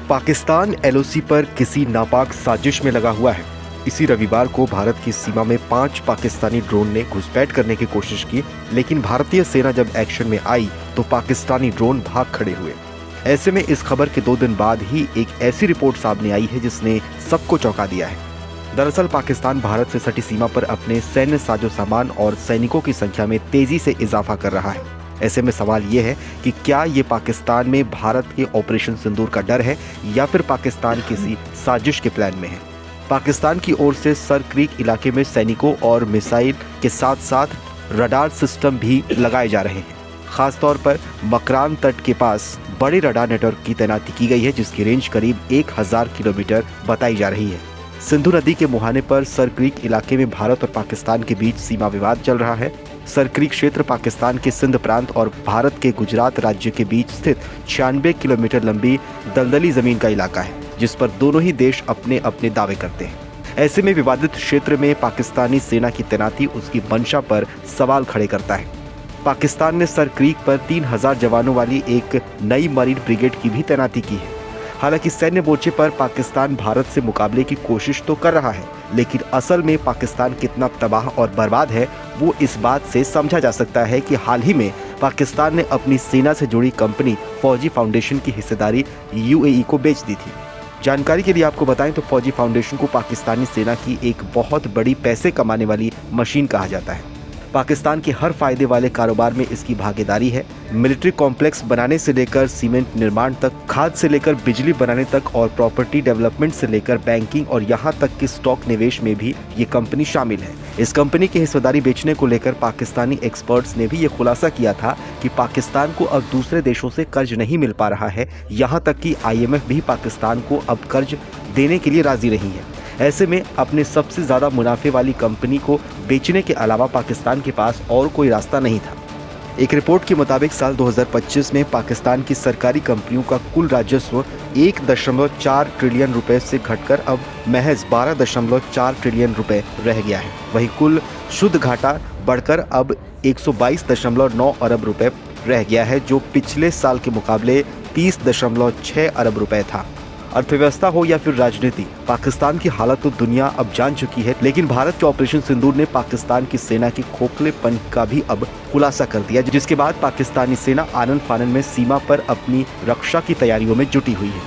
Pakistan LOC पर किसी नापाक साजिश में लगा हुआ है। इसी रविवार को भारत की सीमा में 5 पाकिस्तानी ड्रोन ने घुसपैठ करने की कोशिश की, लेकिन भारतीय सेना जब एक्शन में आई तो पाकिस्तानी ड्रोन भाग खड़े हुए। ऐसे में इस खबर के 2 दिन बाद ही एक ऐसी रिपोर्ट सामने आई है जिसने सबको चौंका दिया है। दरअसल पाकिस्तान भारत से सटी सीमा पर अपने सैन्य साजो सामान और सैनिकों की संख्या में तेजी से इजाफा कर रहा है। ऐसे में सवाल ये है कि क्या ये पाकिस्तान में भारत के ऑपरेशन सिंदूर का डर है या फिर पाकिस्तान किसी साजिश के प्लान में है। पाकिस्तान की ओर से सर क्रीक इलाके में सैनिकों और मिसाइल के साथ साथ रडार सिस्टम भी लगाए जा रहे हैं। खासतौर पर मकरान तट के पास बड़े रडार नेटवर्क की तैनाती की गई है, जिसकी रेंज करीब 1000 किलोमीटर बताई जा रही है। सिंधु नदी के मुहाने पर सर क्रीक इलाके में भारत और पाकिस्तान के बीच सीमा विवाद चल रहा है। सर क्रीक क्षेत्र पाकिस्तान के सिंध प्रांत और भारत के गुजरात राज्य के बीच स्थित 96 किलोमीटर लंबी दलदली जमीन का इलाका है, जिस पर दोनों ही देश अपने अपने दावे करते हैं। ऐसे में विवादित क्षेत्र में पाकिस्तानी सेना की तैनाती उसकी मंशा पर सवाल खड़े करता है। पाकिस्तान ने सर क्रीक पर 3000 जवानों वाली एक नई मरीन ब्रिगेड की भी तैनाती की है। हालांकि सैन्य मोर्चे पर पाकिस्तान भारत से मुकाबले की कोशिश तो कर रहा है, लेकिन असल में पाकिस्तान कितना तबाह और बर्बाद है वो इस बात से समझा जा सकता है कि हाल ही में पाकिस्तान ने अपनी सेना से जुड़ी कंपनी फौजी फाउंडेशन की हिस्सेदारी यूएई को बेच दी थी। जानकारी के लिए आपको बताएं तो फौजी फाउंडेशन को पाकिस्तानी सेना की एक बहुत बड़ी पैसे कमाने वाली मशीन कहा जाता है। पाकिस्तान के हर फायदे वाले कारोबार में इसकी भागीदारी है। मिलिट्री कॉम्प्लेक्स बनाने से लेकर सीमेंट निर्माण तक, खाद से लेकर बिजली बनाने तक और प्रॉपर्टी डेवलपमेंट से लेकर बैंकिंग और यहां तक कि स्टॉक निवेश में भी ये कंपनी शामिल है। इस कंपनी की हिस्सेदारी बेचने को लेकर पाकिस्तानी एक्सपर्ट्स ने भी ये खुलासा किया था कि पाकिस्तान को अब दूसरे देशों से कर्ज नहीं मिल पा रहा है। यहाँ तक कि IMF भी पाकिस्तान को अब कर्ज देने के लिए राजी नहीं है। ऐसे में अपने सबसे ज्यादा मुनाफे वाली कंपनी को बेचने के अलावा पाकिस्तान के पास और कोई रास्ता नहीं था। एक रिपोर्ट के मुताबिक साल 2025 में पाकिस्तान की सरकारी कंपनियों का कुल राजस्व 1.4 ट्रिलियन रुपए से घटकर अब महज 12.4 ट्रिलियन रुपए रह गया है। वहीं कुल शुद्ध घाटा बढ़कर अब 122.9 अरब रुपए रह गया है, जो पिछले साल के मुकाबले 30.6 अरब रुपए था। अर्थव्यवस्था हो या फिर राजनीति, पाकिस्तान की हालत तो दुनिया अब जान चुकी है, लेकिन भारत के ऑपरेशन सिंदूर ने पाकिस्तान की सेना के खोखलेपन का भी अब खुलासा कर दिया, जिसके बाद पाकिस्तानी सेना आनन फानन में सीमा पर अपनी रक्षा की तैयारियों में जुटी हुई है।